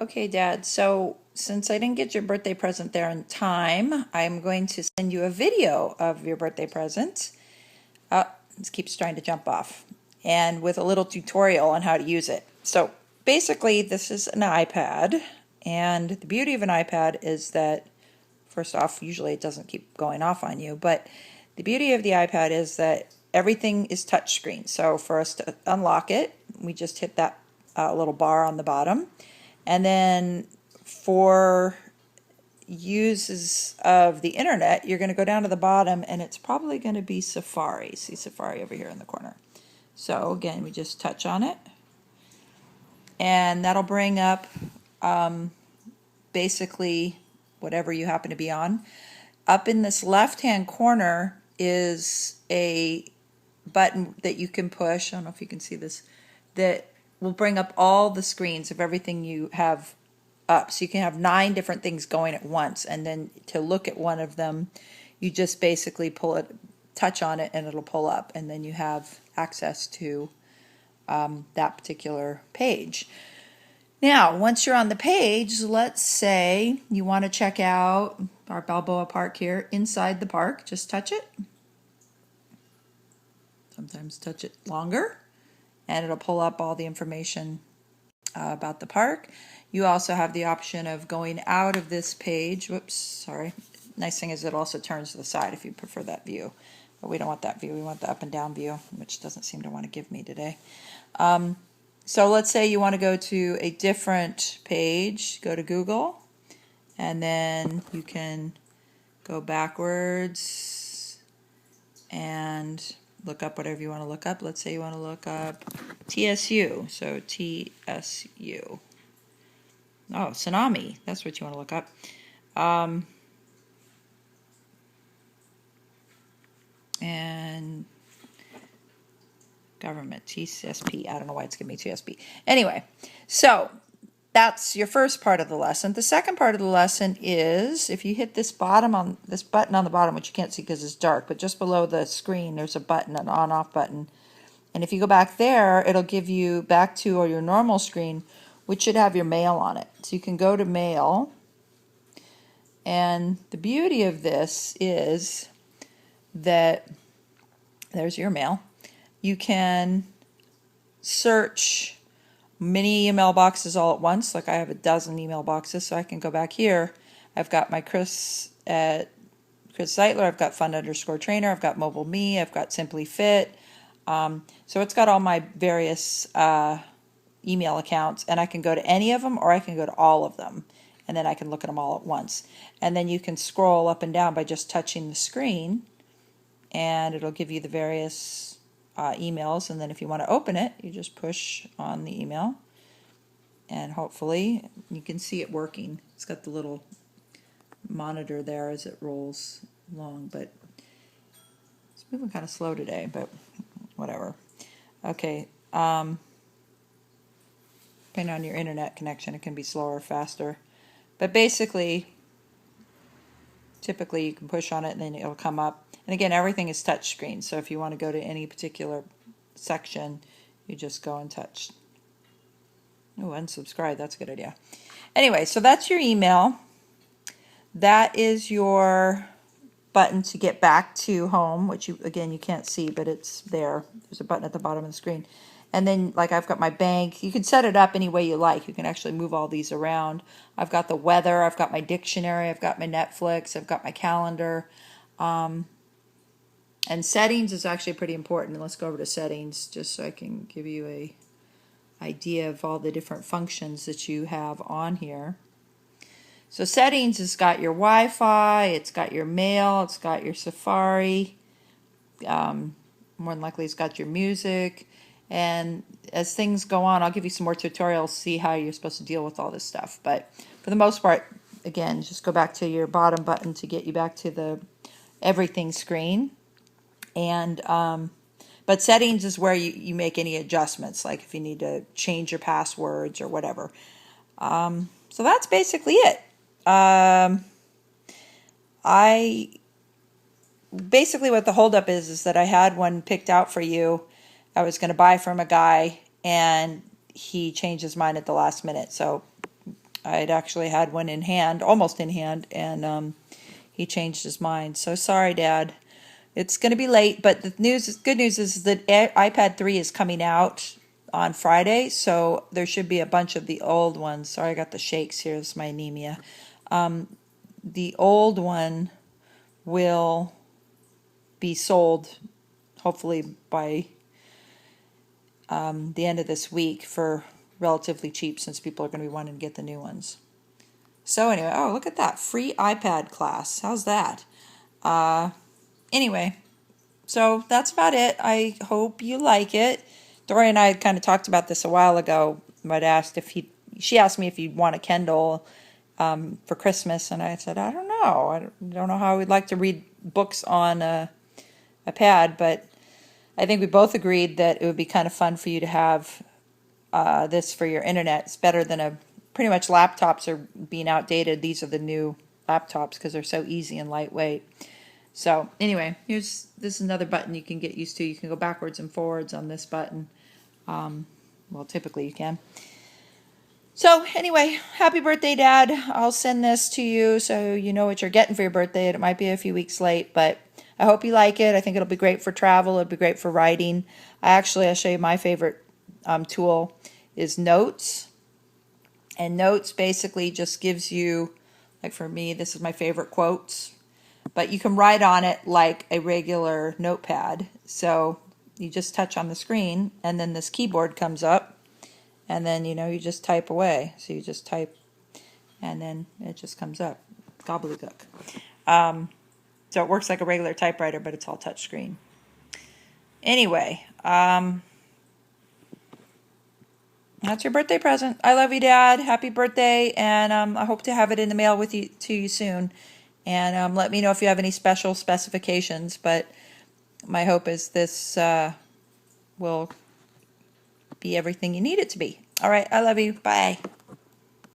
Okay, Dad, so since I didn't get your birthday present there in time, I'm going to send you a video of your birthday present. It keeps trying to jump off. And with a little tutorial on how to use it. So basically, this is an iPad. And the beauty of an iPad is that, first off, usually it doesn't keep going off on you. But the beauty of the iPad is that everything is touchscreen. So for us to unlock it, we just hit that little bar on the bottom. And then for uses of the internet, you're going to go down to the bottom and it's probably going to be Safari. See Safari over here in the corner. So again, we just touch on it and that'll bring up basically whatever you happen to be on. Up in this left-hand corner is a button that you can push. I don't know if you can see this, that will bring up all the screens of everything you have up. So you can have 9 different things going at once, and then to look at one of them, you just basically touch on it and it'll pull up, and then you have access to that particular page. Now, once you're on the page, let's say you want to check out our Balboa Park here. Inside the park, just touch it. Sometimes touch it longer, and it'll pull up all the information about the park. You also have the option of going out of this page. Whoops, sorry. Nice thing is it also turns to the side if you prefer that view. But we don't want that view. We want the up and down view, which doesn't seem to want to give me today. So let's say you want to go to a different page. Go to Google, and then you can go backwards and look up whatever you want to look up. Let's say you want to look up TSU. So TSU. Oh, tsunami. That's what you want to look up. And government, TSP. I don't know why it's giving me TSP. Anyway, so that's your first part of the lesson. The second part of the lesson is if you hit this button on the bottom, which you can't see because it's dark, but just below the screen there's a button, an on-off button. And if you go back there, it'll give you back to your normal screen, which should have your mail on it. So you can go to mail. And the beauty of this is that there's your mail. You can search many email boxes all at once. Like I have a dozen email boxes, so I can go back here. I've got my Chris at Chris Zeitler. I've got Fun_Trainer. I've got Mobile Me. I've got Simply Fit. So it's got all my various email accounts, and I can go to any of them or I can go to all of them, and then I can look at them all at once. And then you can scroll up and down by just touching the screen, and it'll give you the various emails. And then if you want to open it, you just push on the email, and hopefully you can see it working. It's got the little monitor there as it rolls along, but it's moving kind of slow today, but whatever. Okay, depending on your internet connection, it can be slower or faster. But basically, typically you can push on it and then it'll come up. And again, everything is touch screen, so if you want to go to any particular section, you just go and touch. Oh, unsubscribe, that's a good idea. Anyway, so that's your email. That is your button to get back to home, which you can't see, but it's there. There's a button at the bottom of the screen. And then, like, I've got my bank. You can set it up any way you like. You can actually move all these around. I've got the weather. I've got my dictionary. I've got my Netflix. I've got my calendar. And settings is actually pretty important. Let's go over to settings just so I can give you a idea of all the different functions that you have on here. So settings has got your Wi-Fi, it's got your mail, it's got your Safari, more than likely it's got your music. And as things go on, I'll give you some more tutorials, see how you're supposed to deal with all this stuff. But for the most part, again, just go back to your bottom button to get you back to the everything screen. And but settings is where you make any adjustments, like if you need to change your passwords or whatever. So that's basically it. Basically what the holdup is that I had one picked out for you. I was going to buy from a guy, and he changed his mind at the last minute. So I'd actually had one in hand, almost in hand, and he changed his mind. So sorry, Dad. It's going to be late, but the good news is that iPad 3 is coming out on Friday, so there should be a bunch of the old ones. Sorry, I got the shakes here. This is my anemia. The old one will be sold hopefully by the end of this week for relatively cheap, since people are going to be wanting to get the new ones. So anyway, oh, look at that. Free iPad class. How's that? Anyway, so that's about it. I hope you like it. Dory and I had kind of talked about this a while ago, but she asked me if you'd want a Kindle for Christmas, and I said, I don't know. I don't know how I would like to read books on a pad, but I think we both agreed that it would be kind of fun for you to have this for your internet. It's better than pretty much laptops are being outdated. These are the new laptops because they're so easy and lightweight. So anyway, this is another button you can get used to. You can go backwards and forwards on this button. Well, typically you can. So anyway, happy birthday, Dad. I'll send this to you so you know what you're getting for your birthday. It might be a few weeks late, but I hope you like it. I think it'll be great for travel. It'll be great for writing. I'll show you my favorite tool is Notes. And Notes basically just gives you, like for me, this is my favorite quotes. But you can write on it like a regular notepad. So you just touch on the screen, and then this keyboard comes up, and then, you just type away. So you just type, and then it just comes up. Gobbledygook. So it works like a regular typewriter, but it's all touchscreen. Anyway, that's your birthday present. I love you, Dad. Happy birthday, and I hope to have it in the mail to you soon. And let me know if you have any special specifications, but my hope is this will be everything you need it to be. All right, I love you. Bye.